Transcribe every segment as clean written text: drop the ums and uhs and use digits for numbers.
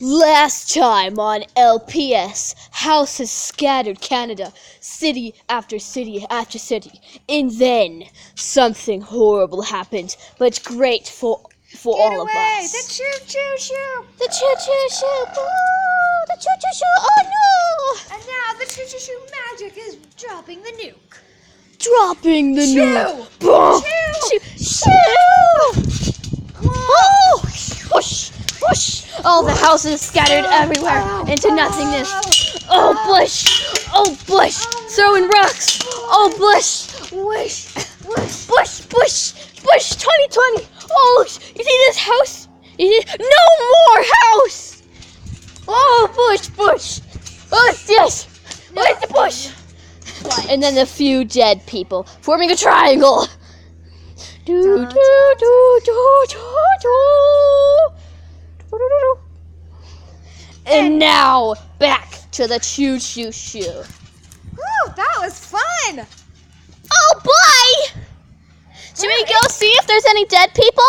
Last time on LPS, houses scattered Canada, city after city after city, and then something horrible happened, but great for all of us. The choo-choo-choo! The choo-choo-choo! Oh, the choo-choo-choo! Oh no! And now the choo-choo-choo magic is dropping the nuke. Dropping the Choo! nuke! Boom! Choo! Choo! Oh! Whoosh! Whoosh! All the houses scattered everywhere into nothingness. Oh, Bush! Oh, Bush! Throwing rocks! Oh, Bush! Wish! Wish! Bush! Bush! Bush 2020! Oh, you see this house? You see? No more house! Oh, Bush! Bush! Oh, yes! Where's the bush? What? And then a few dead people forming a triangle. Do, do, Dun, do, do, do, do. And now, back to the choo-choo-choo. Woo, that was fun! Oh, boy! Should we go see if there's any dead people?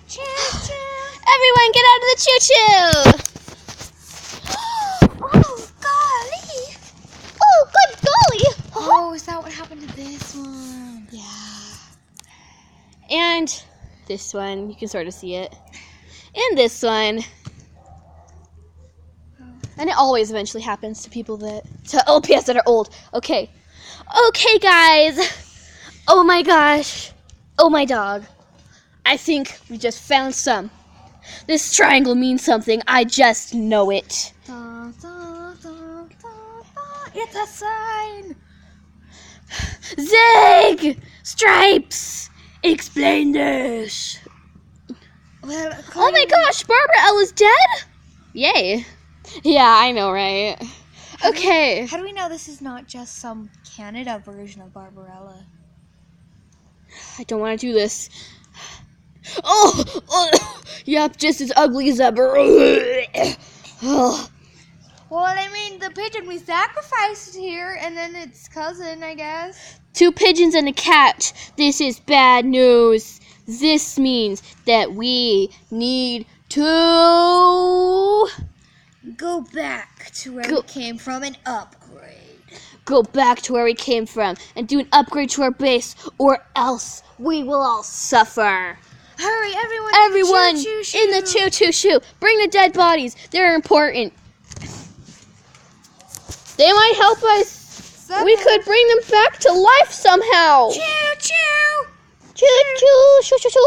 Choo-choo! Everyone get out of the choo-choo! Oh, golly! Oh, good golly! Oh, is that what happened to this one? Yeah. And this one, you can sort of see it. And this one. And it always eventually happens to people to LPS that are old. Okay. Okay, guys. Oh my gosh. Oh my dog. I think we just found some. This triangle means something. I just know it. Da, da, da, da, da. It's a sign! Zig! Stripes! Explain this. Well, Oh my gosh, Barbara L is dead? Yay. Yeah, I know, right? Okay. How do we know this is not just some Canada version of Barbarella? I don't want to do this. Oh! Yep, just as ugly as ever. Oh. Well, I mean, the pigeon we sacrificed here, and then its cousin, I guess. 2 pigeons and a cat. This is bad news. This means that we need to Go back to where we came from and upgrade. go back to where we came from and do an upgrade to our base, or else we will all suffer. Hurry, everyone! Everyone Choo-choo-choo. in the choo-choo-choo. Bring the dead bodies. They're important. They might help us. We could bring them back to life somehow. Choo-choo! Choo-choo, choo-choo-choo.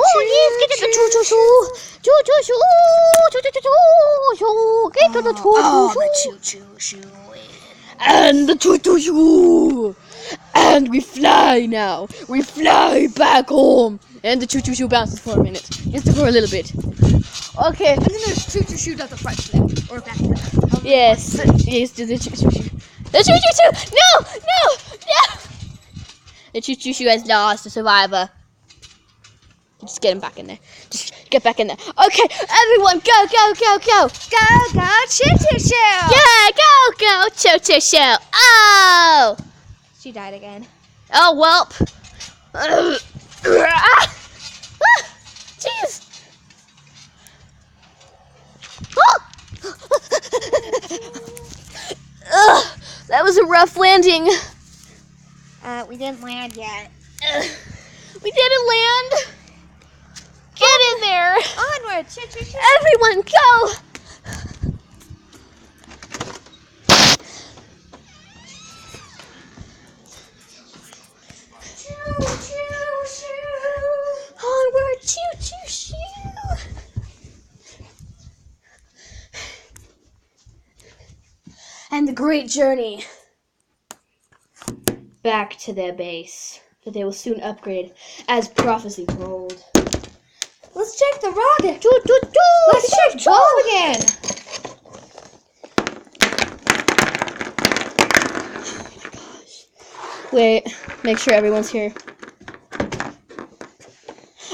Oh, yes, get to the choo-choo-choo. Choo-choo-choo, choo-choo-choo. Get to the choo-choo-choo. choo-choo-choo. And the choo-choo-choo. And we fly now. We fly back home. And the choo-choo-choo bounces for a minute. Just for a little bit. Okay. And then there's choo-choo-choo does the front flip. Or back flip. Yes. Yes, to the choo-choo-choo. The choo-choo-choo! No! No! No! The choo-choo-choo has lost the survivor. Just get him back in there. Just get back in there. Okay, everyone, go, go, go, go. Go, go, choo-choo-choo! Yeah, go, go, choo-choo-choo. Oh! She died again. Oh, welp. Jeez. That was a rough landing. We didn't land yet. We didn't land. Get in there. Onward, choo-choo-choo! Everyone, go. Onward, choo-choo-choo. And the great journey back to their base that they will soon upgrade as prophecy told. Let's check the rocket! Let's check Bob again! Wait, make sure everyone's here.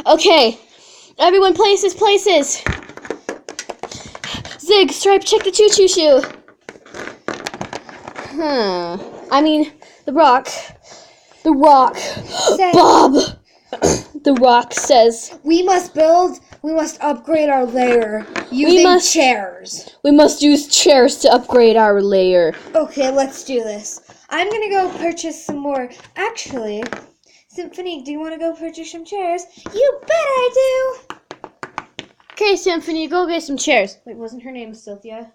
Okay, everyone places. Zig, Stripe, check the choo-choo-choo. I mean, the rock. The Rock. Say- Bob. The Rock says, We must upgrade our lair using chairs. We must use chairs to upgrade our lair. Okay, let's do this. I'm gonna go purchase some more. Actually, Symphony, do you want to go purchase some chairs? You bet I do. Okay, Symphony, go get some chairs. Wait, wasn't her name Cynthia?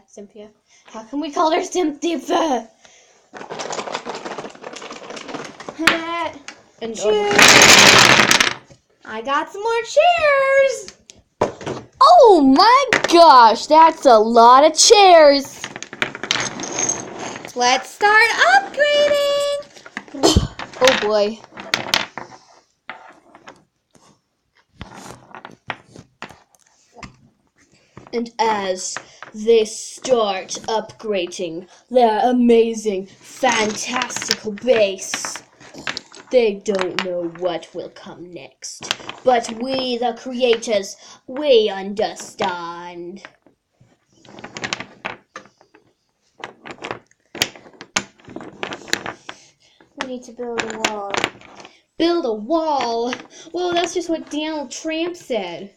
Cynthia. How can we call her Cynthia? And Chairs. I got some more chairs. oh my gosh, that's a lot of chairs. Let's start upgrading. Oh boy. And as they start upgrading their amazing, fantastical base, they don't know what will come next. But we, the creators, we understand. We need to build a wall. Build a wall? Well, that's just what Donald Trump said.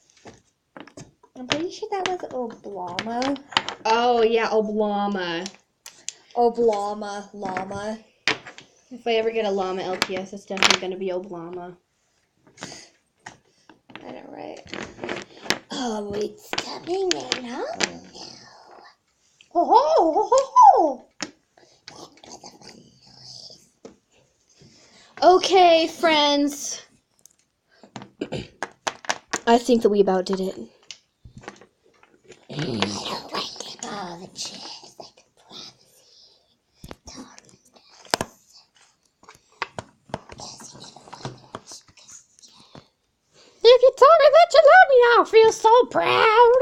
I'm pretty sure that was Oblama. Oh, yeah, Oblama. Llama. If I ever get a llama LPS, it's definitely going to be Oblama. I know, right? Oh, it's coming in, huh? Oh. Okay, friends. I think that we about did it. I don't like all the chairs, like the If you told me that you love me, I'll feel so proud.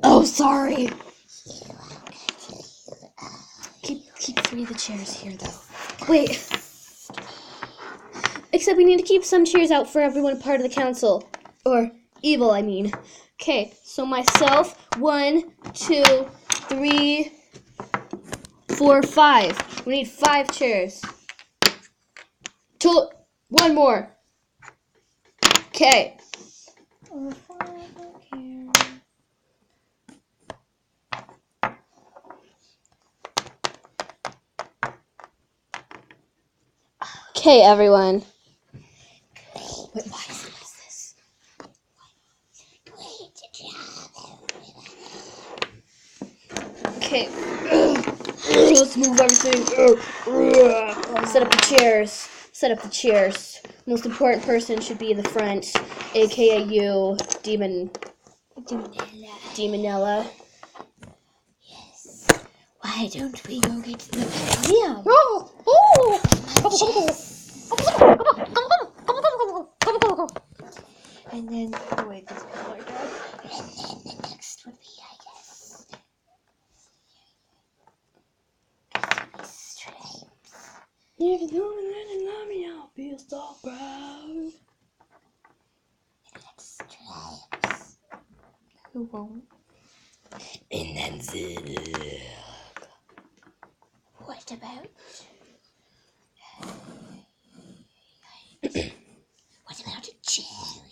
Oh, sorry. Keep 3 of the chairs here, though. Wait. Except we need to keep some chairs out for everyone part of the council. Or evil, I mean. Okay, so myself, 1, 2, 3, 4, 5. We need 5 chairs. 1 more. Okay. Okay, everyone. Wait, why is this? Okay. Let's move everything. Set up the chairs. Most important person should be in the front, aka you, Demonella. Yes. Why don't we go get the podium? Oh! And then, wait, these people are dead. And then the next would be, I guess, stripes. If you don't really love me, I'll feel so proud. Stripes. Who won't? And then zip. What about? What about a cherry?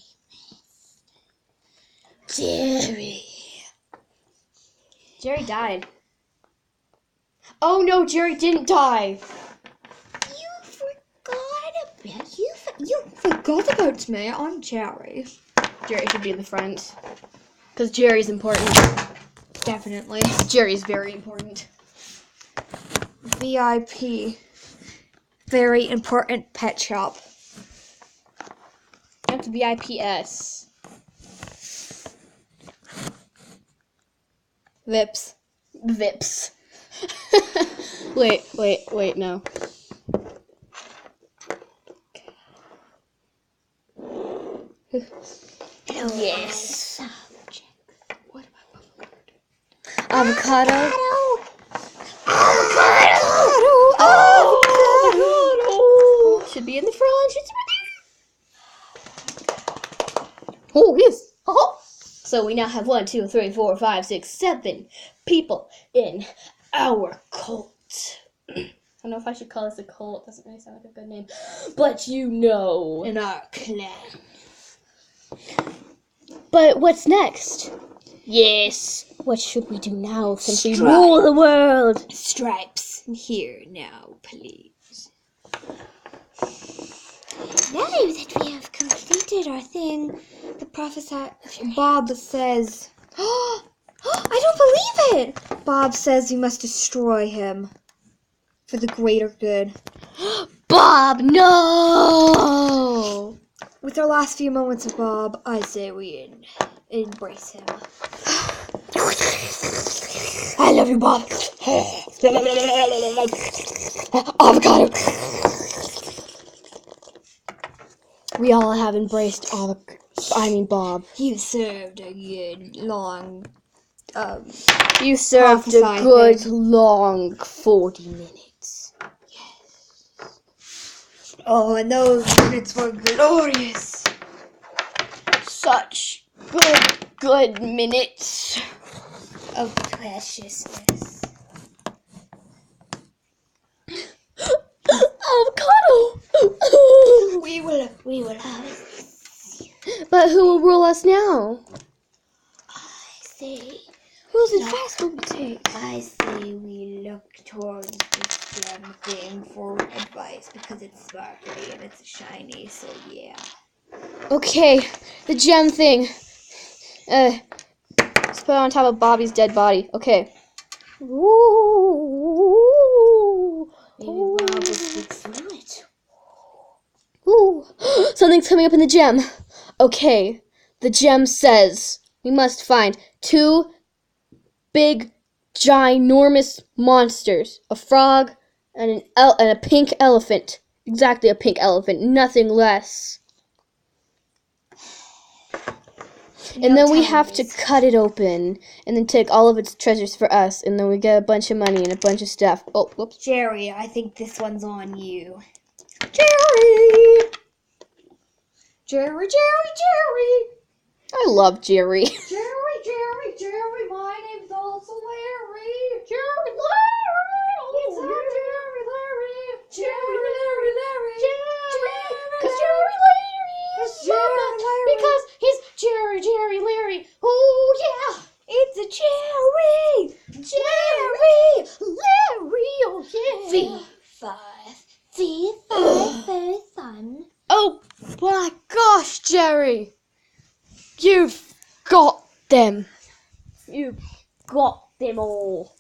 Jerry died. Oh no, Jerry didn't die. You forgot about me. I'm Jerry. Jerry should be in the front. Because Jerry's important. Definitely. Jerry's very important. VIP. Very important pet shop. That's VIPS. Vips. Vips. wait, no. Yes. What avocado? Avocado. Should be in the front. Oh, yes. Oh. So we now have 1, 2, 3, 4, 5, 6, 7 people in our cult. I don't know if I should call this a cult. Doesn't really sound like a good name. But you know. In our clan. But what's next? Yes. What should we do now since we Stripe. rule the world? Stripes. Here now, please. Now that we have completed our thing, the prophesy. Bob says, I don't believe it! Bob says we must destroy him for the greater good. Bob, no! With our last few moments of Bob, I say we embrace him. I love you, Bob. Avocado. We all have embraced Bob. You served a good long. You served a prophesy good thing. long 40 minutes. Oh, and those minutes were glorious. Such good minutes. Of preciousness. Avocado! We will have it. But who will rule us now? I say, Whose advice will we take? I say we look towards this gem thing for advice because it's sparkly and it's shiny, so yeah. Okay, the gem thing. Let's put it on top of Bobby's dead body. Okay. Ooh. Maybe Bob will speak through it. Ooh. Something's coming up in the gem. Okay. The gem says we must find 2 big, ginormous monsters. A frog and a pink elephant. Exactly a pink elephant. Nothing less. And then we have to cut it open and then take all of its treasures for us. And then we get a bunch of money and a bunch of stuff. Oh, whoops. Jerry, I think this one's on you. Jerry! Jerry! I love Jerry. Jerry, my name's also Larry. Jerry, It's Larry! Jerry, Larry. Because Jerry Larry is because he's Jerry Larry. Oh, yeah. It's a Jerry. Larry, oh, yeah. V5 for fun. Oh, my gosh, Jerry. You've got them. You've got them all.